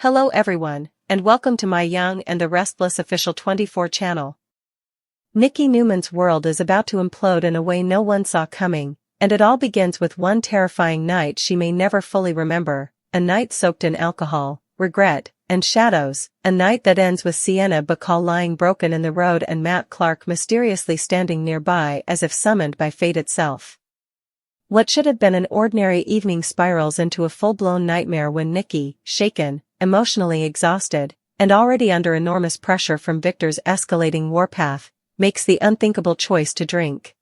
Hello everyone, and welcome to my Young and the Restless official 24 channel. Nikki Newman's world is about to implode in a way no one saw coming, and it all begins with one terrifying night she may never fully remember, a night soaked in alcohol, regret, and shadows, a night that ends with Sienna Bacall lying broken in the road and Matt Clark mysteriously standing nearby as if summoned by fate itself. What should have been an ordinary evening spirals into a full-blown nightmare when Nikki, shaken, emotionally exhausted, and already under enormous pressure from Victor's escalating warpath, makes the unthinkable choice to drink.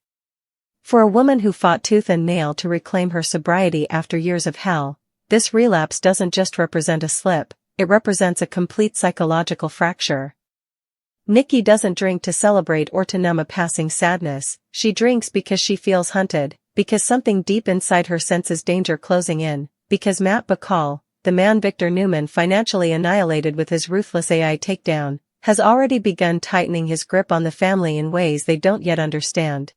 For a woman who fought tooth and nail to reclaim her sobriety after years of hell, this relapse doesn't just represent a slip, it represents a complete psychological fracture. Nikki doesn't drink to celebrate or to numb a passing sadness, she drinks because she feels hunted, because something deep inside her senses danger closing in, because Matt Bacall, the man Victor Newman financially annihilated with his ruthless AI takedown, has already begun tightening his grip on the family in ways they don't yet understand.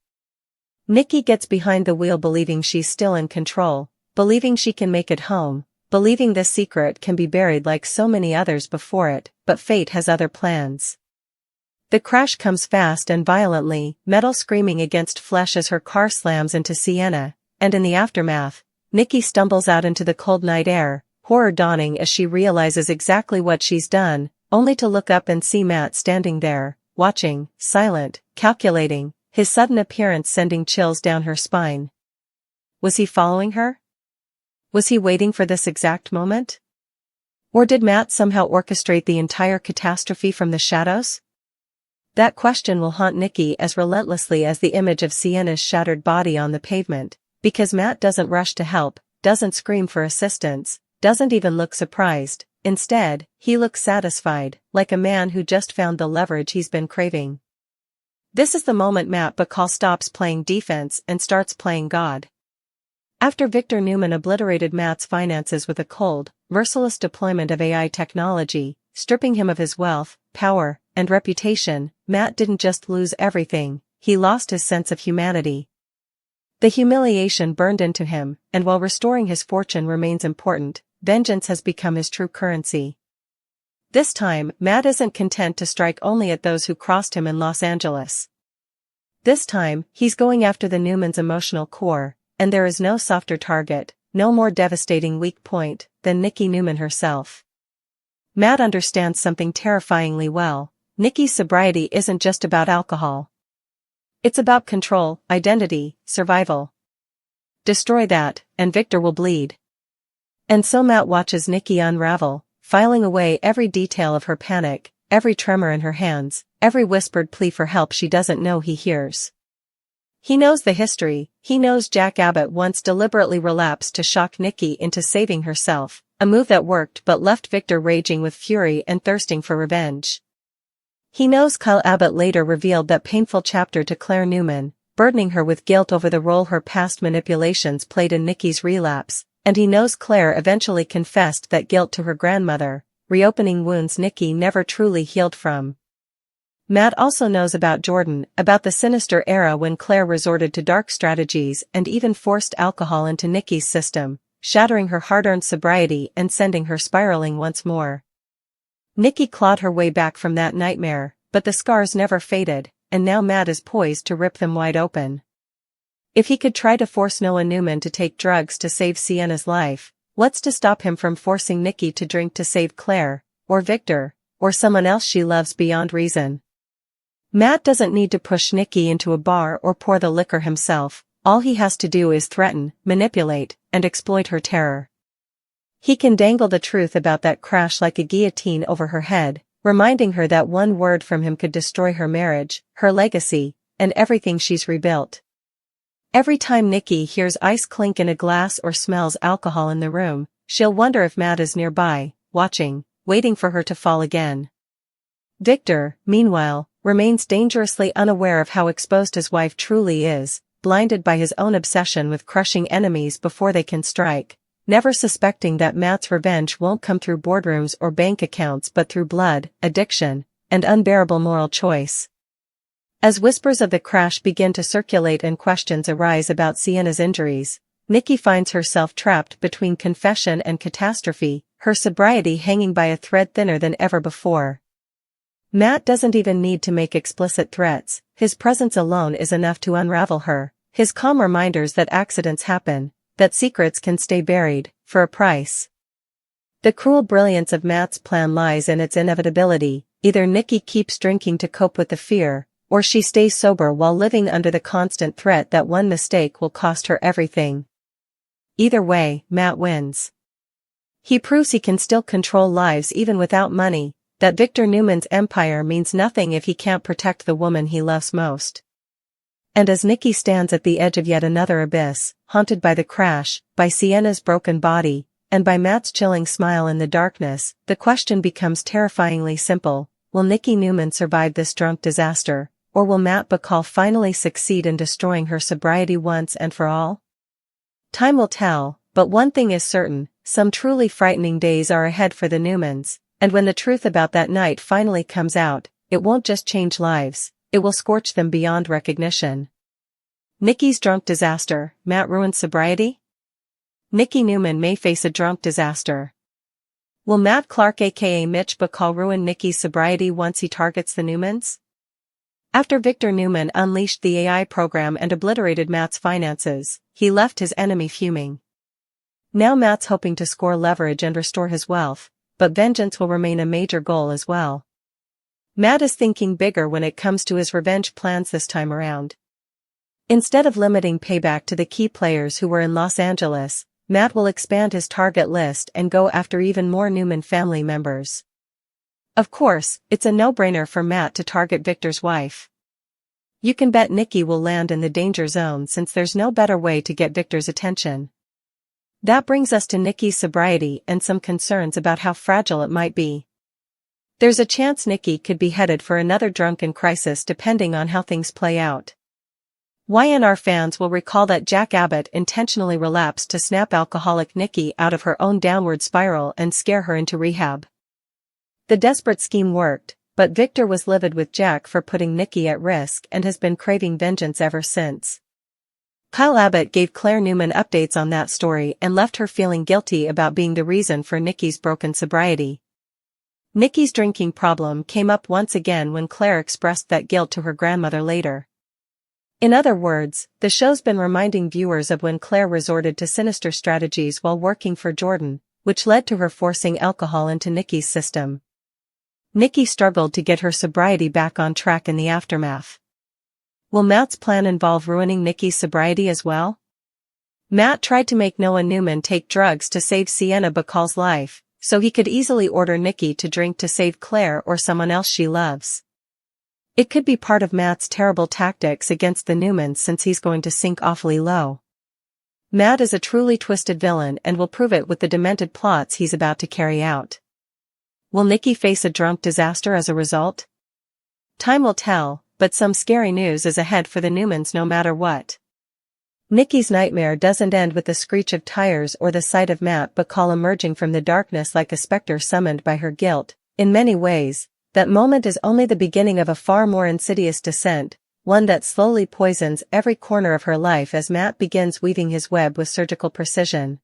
Nikki gets behind the wheel believing she's still in control, believing she can make it home, believing this secret can be buried like so many others before it, but fate has other plans. The crash comes fast and violently, metal screaming against flesh as her car slams into Sienna, and in the aftermath, Nikki stumbles out into the cold night air, horror dawning as she realizes exactly what she's done, only to look up and see Matt standing there, watching, silent, calculating, his sudden appearance sending chills down her spine. Was he following her? Was he waiting for this exact moment? Or did Matt somehow orchestrate the entire catastrophe from the shadows? That question will haunt Nikki as relentlessly as the image of Sienna's shattered body on the pavement, because Matt doesn't rush to help, doesn't scream for assistance, doesn't even look surprised. Instead, he looks satisfied, like a man who just found the leverage he's been craving. This is the moment Matt Bacall stops playing defense and starts playing God. After Victor Newman obliterated Matt's finances with a cold, merciless deployment of AI technology, stripping him of his wealth, power, and reputation, Matt didn't just lose everything, he lost his sense of humanity. The humiliation burned into him, and while restoring his fortune remains important, vengeance has become his true currency. This time, Matt isn't content to strike only at those who crossed him in Los Angeles. This time, he's going after the Newmans' emotional core, and there is no softer target, no more devastating weak point, than Nikki Newman herself. Matt understands something terrifyingly well. Nikki's sobriety isn't just about alcohol. It's about control, identity, survival. Destroy that, and Victor will bleed. And so Matt watches Nikki unravel, filing away every detail of her panic, every tremor in her hands, every whispered plea for help she doesn't know he hears. He knows the history, he knows Jack Abbott once deliberately relapsed to shock Nikki into saving herself, a move that worked but left Victor raging with fury and thirsting for revenge. He knows Kyle Abbott later revealed that painful chapter to Claire Newman, burdening her with guilt over the role her past manipulations played in Nikki's relapse, and he knows Claire eventually confessed that guilt to her grandmother, reopening wounds Nikki never truly healed from. Matt also knows about Jordan, about the sinister era when Claire resorted to dark strategies and even forced alcohol into Nikki's system, shattering her hard-earned sobriety and sending her spiraling once more. Nikki clawed her way back from that nightmare, but the scars never faded, and now Matt is poised to rip them wide open. If he could try to force Noah Newman to take drugs to save Sienna's life, what's to stop him from forcing Nikki to drink to save Claire, or Victor, or someone else she loves beyond reason? Matt doesn't need to push Nikki into a bar or pour the liquor himself, all he has to do is threaten, manipulate, and exploit her terror. He can dangle the truth about that crash like a guillotine over her head, reminding her that one word from him could destroy her marriage, her legacy, and everything she's rebuilt. Every time Nikki hears ice clink in a glass or smells alcohol in the room, she'll wonder if Matt is nearby, watching, waiting for her to fall again. Victor, meanwhile, remains dangerously unaware of how exposed his wife truly is, blinded by his own obsession with crushing enemies before they can strike, never suspecting that Matt's revenge won't come through boardrooms or bank accounts but through blood, addiction, and unbearable moral choice. As whispers of the crash begin to circulate and questions arise about Sienna's injuries, Nikki finds herself trapped between confession and catastrophe, her sobriety hanging by a thread thinner than ever before. Matt doesn't even need to make explicit threats, his presence alone is enough to unravel her, his calm reminders that accidents happen, that secrets can stay buried, for a price. The cruel brilliance of Matt's plan lies in its inevitability: either Nikki keeps drinking to cope with the fear, or she stays sober while living under the constant threat that one mistake will cost her everything. Either way, Matt wins. He proves he can still control lives even without money, that Victor Newman's empire means nothing if he can't protect the woman he loves most. And as Nikki stands at the edge of yet another abyss, haunted by the crash, by Sienna's broken body, and by Matt's chilling smile in the darkness, the question becomes terrifyingly simple: will Nikki Newman survive this drunk disaster, or will Matt Bacall finally succeed in destroying her sobriety once and for all? Time will tell, but one thing is certain: some truly frightening days are ahead for the Newmans. And when the truth about that night finally comes out, it won't just change lives, it will scorch them beyond recognition. Nikki's drunk disaster: Matt ruins sobriety? Nikki Newman may face a drunk disaster. Will Matt Clark aka Mitch Bacall ruin Nikki's sobriety once he targets the Newmans? After Victor Newman unleashed the AI program and obliterated Matt's finances, he left his enemy fuming. Now Matt's hoping to score leverage and restore his wealth, but vengeance will remain a major goal as well. Matt is thinking bigger when it comes to his revenge plans this time around. Instead of limiting payback to the key players who were in Los Angeles, Matt will expand his target list and go after even more Newman family members. Of course, it's a no-brainer for Matt to target Victor's wife. You can bet Nikki will land in the danger zone since there's no better way to get Victor's attention. That brings us to Nikki's sobriety and some concerns about how fragile it might be. There's a chance Nikki could be headed for another drunken crisis depending on how things play out. Y&R fans will recall that Jack Abbott intentionally relapsed to snap alcoholic Nikki out of her own downward spiral and scare her into rehab. The desperate scheme worked, but Victor was livid with Jack for putting Nikki at risk and has been craving vengeance ever since. Kyle Abbott gave Claire Newman updates on that story and left her feeling guilty about being the reason for Nikki's broken sobriety. Nikki's drinking problem came up once again when Claire expressed that guilt to her grandmother later. In other words, the show's been reminding viewers of when Claire resorted to sinister strategies while working for Jordan, which led to her forcing alcohol into Nikki's system. Nikki struggled to get her sobriety back on track in the aftermath. Will Matt's plan involve ruining Nikki's sobriety as well? Matt tried to make Noah Newman take drugs to save Sienna Bacall's life, so he could easily order Nikki to drink to save Claire or someone else she loves. It could be part of Matt's terrible tactics against the Newmans since he's going to sink awfully low. Matt is a truly twisted villain and will prove it with the demented plots he's about to carry out. Will Nikki face a drunk disaster as a result? Time will tell, but some scary news is ahead for the Newmans no matter what. Nikki's nightmare doesn't end with the screech of tires or the sight of Matt Bacall emerging from the darkness like a specter summoned by her guilt. In many ways, that moment is only the beginning of a far more insidious descent, one that slowly poisons every corner of her life as Matt begins weaving his web with surgical precision.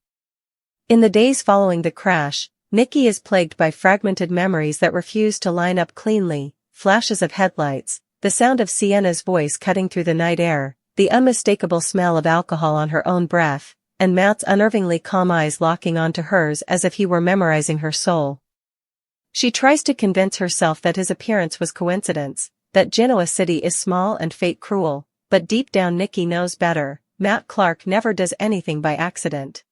In the days following the crash, Nikki is plagued by fragmented memories that refuse to line up cleanly: flashes of headlights, the sound of Sienna's voice cutting through the night air, the unmistakable smell of alcohol on her own breath, and Matt's unnervingly calm eyes locking onto hers as if he were memorizing her soul. She tries to convince herself that his appearance was coincidence, that Genoa City is small and fate cruel, but deep down Nikki knows better. Matt Clark never does anything by accident.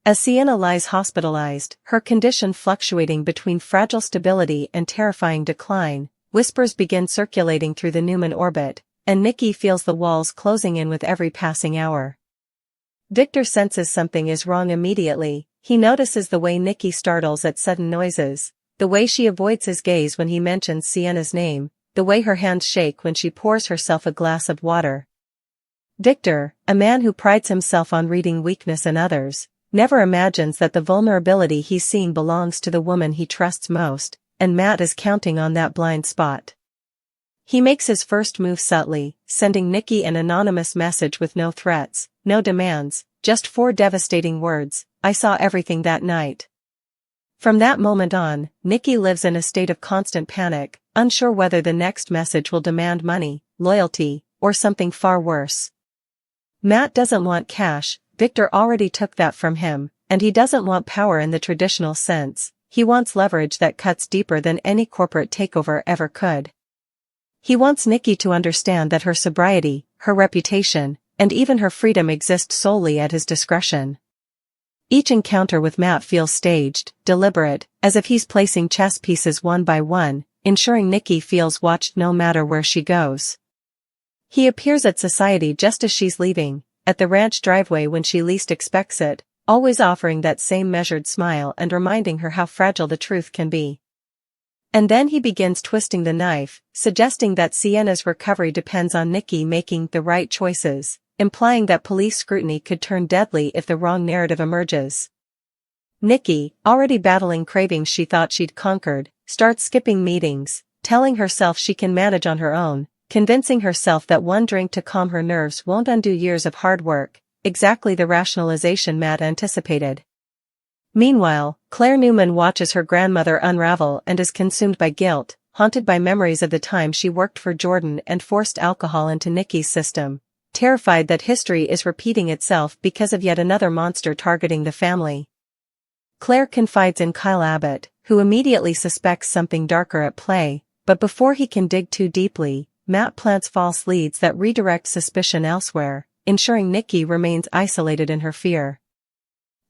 As Sienna lies hospitalized, her condition fluctuating between fragile stability and terrifying decline, whispers begin circulating through the Newman orbit, and Nikki feels the walls closing in with every passing hour. Victor senses something is wrong immediately. He notices the way Nikki startles at sudden noises, the way she avoids his gaze when he mentions Sienna's name, the way her hands shake when she pours herself a glass of water. Victor, a man who prides himself on reading weakness in others, never imagines that the vulnerability he's seeing belongs to the woman he trusts most, and Matt is counting on that blind spot. He makes his first move subtly, sending Nikki an anonymous message with no threats, no demands, just 4 devastating words: "I saw everything that night." From that moment on, Nikki lives in a state of constant panic, unsure whether the next message will demand money, loyalty, or something far worse. Matt doesn't want cash, Victor already took that from him, and he doesn't want power in the traditional sense, he wants leverage that cuts deeper than any corporate takeover ever could. He wants Nikki to understand that her sobriety, her reputation, and even her freedom exist solely at his discretion. Each encounter with Matt feels staged, deliberate, as if he's placing chess pieces one by one, ensuring Nikki feels watched no matter where she goes. He appears at society just as she's leaving, at the ranch driveway when she least expects it, always offering that same measured smile and reminding her how fragile the truth can be. And then he begins twisting the knife, suggesting that Sienna's recovery depends on Nikki making the right choices, implying that police scrutiny could turn deadly if the wrong narrative emerges. Nikki, already battling cravings she thought she'd conquered, starts skipping meetings, telling herself she can manage on her own, convincing herself that one drink to calm her nerves won't undo years of hard work, exactly the rationalization Matt anticipated. Meanwhile, Claire Newman watches her grandmother unravel and is consumed by guilt, haunted by memories of the time she worked for Jordan and forced alcohol into Nikki's system, terrified that history is repeating itself because of yet another monster targeting the family. Claire confides in Kyle Abbott, who immediately suspects something darker at play, but before he can dig too deeply, Matt plants false leads that redirect suspicion elsewhere, ensuring Nikki remains isolated in her fear.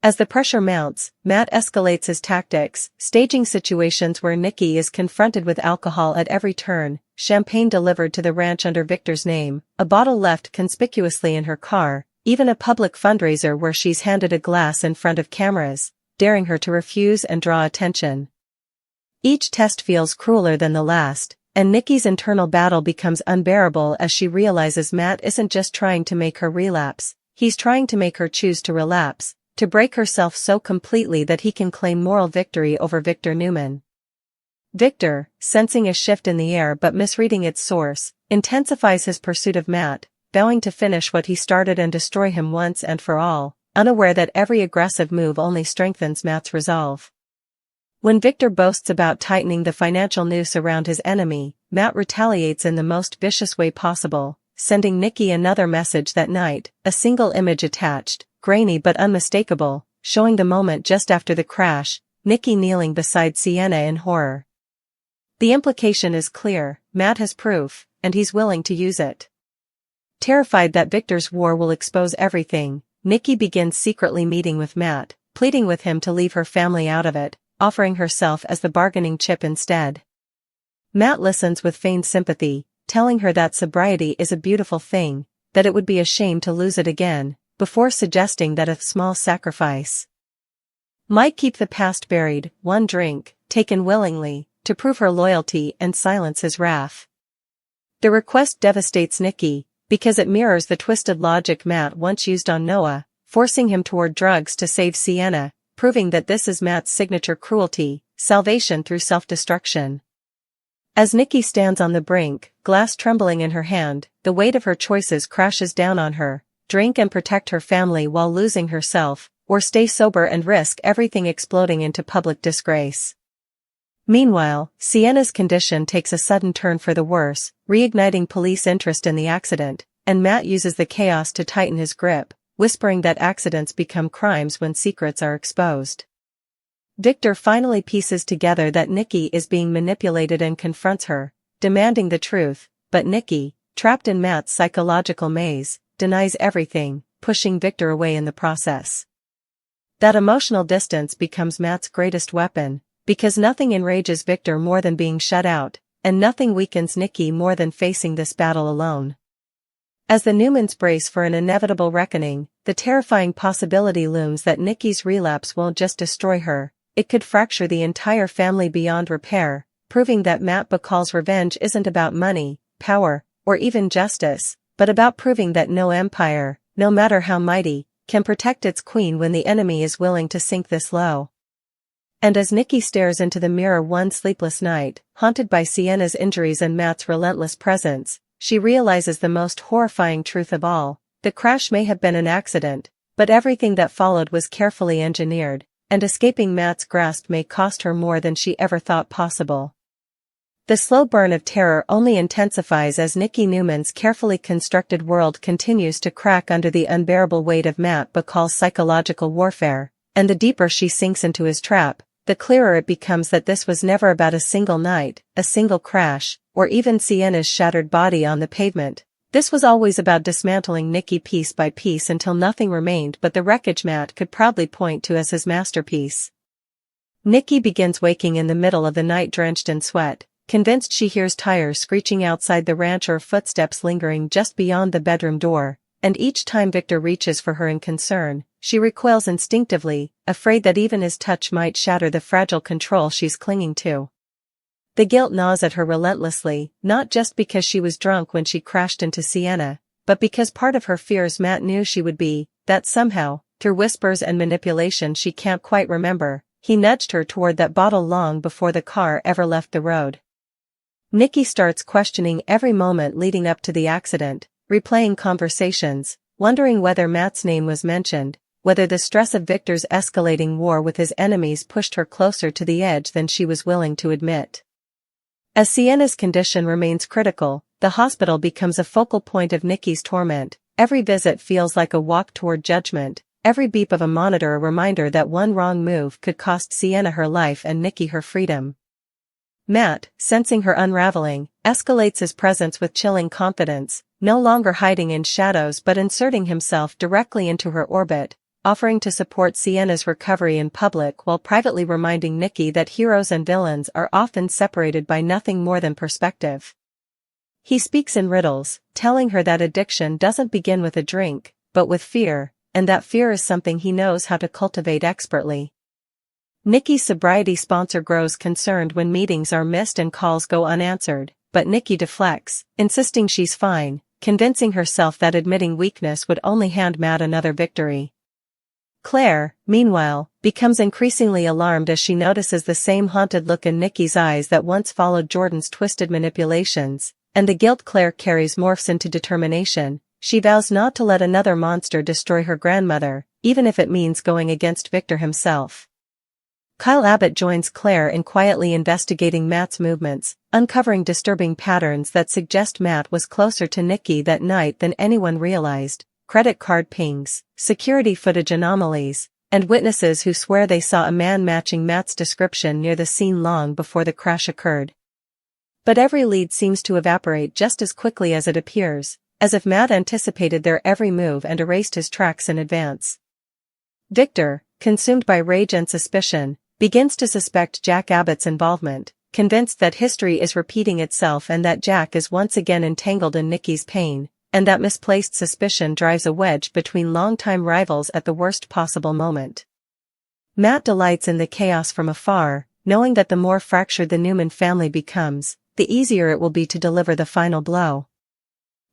As the pressure mounts, Matt escalates his tactics, staging situations where Nikki is confronted with alcohol at every turn, champagne delivered to the ranch under Victor's name, a bottle left conspicuously in her car, even a public fundraiser where she's handed a glass in front of cameras, daring her to refuse and draw attention. Each test feels crueler than the last, and Nikki's internal battle becomes unbearable as she realizes Matt isn't just trying to make her relapse, he's trying to make her choose to relapse, to break herself so completely that he can claim moral victory over Victor Newman. Victor, sensing a shift in the air but misreading its source, intensifies his pursuit of Matt, vowing to finish what he started and destroy him once and for all, unaware that every aggressive move only strengthens Matt's resolve. When Victor boasts about tightening the financial noose around his enemy, Matt retaliates in the most vicious way possible, sending Nikki another message that night, a single image attached, grainy but unmistakable, showing the moment just after the crash, Nikki kneeling beside Sienna in horror. The implication is clear, Matt has proof, and he's willing to use it. Terrified that Victor's war will expose everything, Nikki begins secretly meeting with Matt, pleading with him to leave her family out of it, offering herself as the bargaining chip instead. Matt listens with feigned sympathy, telling her that sobriety is a beautiful thing, that it would be a shame to lose it again, before suggesting that a small sacrifice might keep the past buried, one drink, taken willingly, to prove her loyalty and silence his wrath. The request devastates Nikki, because it mirrors the twisted logic Matt once used on Noah, forcing him toward drugs to save Sienna, proving that this is Matt's signature cruelty, salvation through self-destruction. As Nikki stands on the brink, glass trembling in her hand, the weight of her choices crashes down on her, drink and protect her family while losing herself, or stay sober and risk everything exploding into public disgrace. Meanwhile, Sienna's condition takes a sudden turn for the worse, reigniting police interest in the accident, and Matt uses the chaos to tighten his grip, whispering that accidents become crimes when secrets are exposed. Victor finally pieces together that Nikki is being manipulated and confronts her, demanding the truth, but Nikki, trapped in Matt's psychological maze, denies everything, pushing Victor away in the process. That emotional distance becomes Matt's greatest weapon, because nothing enrages Victor more than being shut out, and nothing weakens Nikki more than facing this battle alone. As the Newmans brace for an inevitable reckoning, the terrifying possibility looms that Nikki's relapse won't just destroy her, it could fracture the entire family beyond repair, proving that Matt Bacall's revenge isn't about money, power, or even justice, but about proving that no empire, no matter how mighty, can protect its queen when the enemy is willing to sink this low. And as Nikki stares into the mirror one sleepless night, haunted by Sienna's injuries and Matt's relentless presence, she realizes the most horrifying truth of all: the crash may have been an accident, but everything that followed was carefully engineered, and escaping Matt's grasp may cost her more than she ever thought possible. The slow burn of terror only intensifies as Nikki Newman's carefully constructed world continues to crack under the unbearable weight of Matt Bacall's psychological warfare, and the deeper she sinks into his trap, the clearer it becomes that this was never about a single night, a single crash, or even Sienna's shattered body on the pavement. This was always about dismantling Nikki piece by piece until nothing remained but the wreckage Matt could proudly point to as his masterpiece. Nikki begins waking in the middle of the night drenched in sweat, convinced she hears tires screeching outside the ranch or footsteps lingering just beyond the bedroom door, and each time Victor reaches for her in concern, she recoils instinctively, afraid that even his touch might shatter the fragile control she's clinging to. The guilt gnaws at her relentlessly, not just because she was drunk when she crashed into Sienna, but because part of her fears Matt knew she would be, that somehow, through whispers and manipulation she can't quite remember, he nudged her toward that bottle long before the car ever left the road. Nikki starts questioning every moment leading up to the accident, replaying conversations, wondering whether Matt's name was mentioned, whether the stress of Victor's escalating war with his enemies pushed her closer to the edge than she was willing to admit. As Sienna's condition remains critical, the hospital becomes a focal point of Nikki's torment. Every visit feels like a walk toward judgment, every beep of a monitor a reminder that one wrong move could cost Sienna her life and Nikki her freedom. Matt, sensing her unraveling, escalates his presence with chilling confidence, no longer hiding in shadows but inserting himself directly into her orbit, offering to support Sienna's recovery in public while privately reminding Nikki that heroes and villains are often separated by nothing more than perspective. He speaks in riddles, telling her that addiction doesn't begin with a drink, but with fear, and that fear is something he knows how to cultivate expertly. Nikki's sobriety sponsor grows concerned when meetings are missed and calls go unanswered, but Nikki deflects, insisting she's fine, convincing herself that admitting weakness would only hand Matt another victory. Claire, meanwhile, becomes increasingly alarmed as she notices the same haunted look in Nikki's eyes that once followed Jordan's twisted manipulations, and the guilt Claire carries morphs into determination. She vows not to let another monster destroy her grandmother, even if it means going against Victor himself. Kyle Abbott joins Claire in quietly investigating Matt's movements, uncovering disturbing patterns that suggest Matt was closer to Nikki that night than anyone realized. Credit card pings, security footage anomalies, and witnesses who swear they saw a man matching Matt's description near the scene long before the crash occurred. But every lead seems to evaporate just as quickly as it appears, as if Matt anticipated their every move and erased his tracks in advance. Victor, consumed by rage and suspicion, begins to suspect Jack Abbott's involvement, convinced that history is repeating itself and that Jack is once again entangled in Nikki's pain, and that misplaced suspicion drives a wedge between longtime rivals at the worst possible moment. Matt delights in the chaos from afar, knowing that the more fractured the Newman family becomes, the easier it will be to deliver the final blow.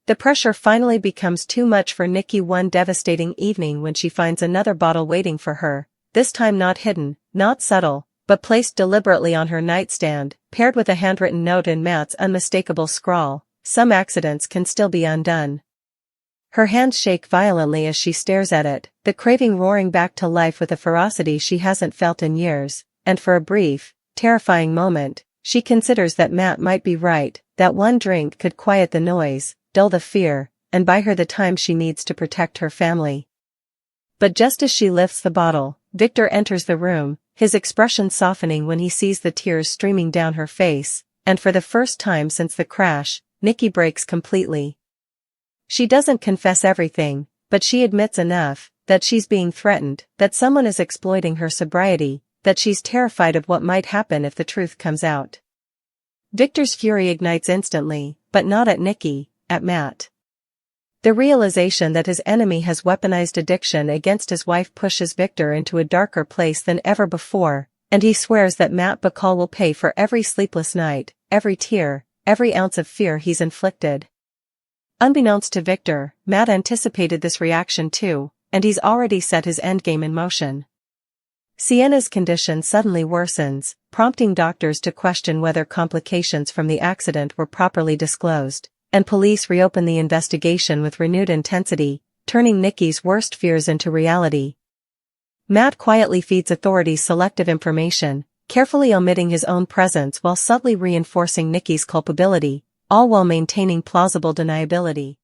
The pressure finally becomes too much for Nikki one devastating evening when she finds another bottle waiting for her, this time not hidden, not subtle, but placed deliberately on her nightstand, paired with a handwritten note in Matt's unmistakable scrawl. Some accidents can still be undone. Her hands shake violently as she stares at it, the craving roaring back to life with a ferocity she hasn't felt in years, and for a brief, terrifying moment, she considers that Matt might be right, that one drink could quiet the noise, dull the fear, and buy her the time she needs to protect her family. But just as she lifts the bottle, Victor enters the room, his expression softening when he sees the tears streaming down her face, and for the first time since the crash, Nikki breaks completely. She doesn't confess everything, but she admits enough, that she's being threatened, that someone is exploiting her sobriety, that she's terrified of what might happen if the truth comes out. Victor's fury ignites instantly, but not at Nikki, at Matt. The realization that his enemy has weaponized addiction against his wife pushes Victor into a darker place than ever before, and he swears that Matt Bacall will pay for every sleepless night, every tear, every ounce of fear he's inflicted. Unbeknownst to Victor, Matt anticipated this reaction too, and he's already set his endgame in motion. Sienna's condition suddenly worsens, prompting doctors to question whether complications from the accident were properly disclosed, and police reopen the investigation with renewed intensity, turning Nikki's worst fears into reality. Matt quietly feeds authorities selective information, carefully omitting his own presence while subtly reinforcing Nikki's culpability, all while maintaining plausible deniability.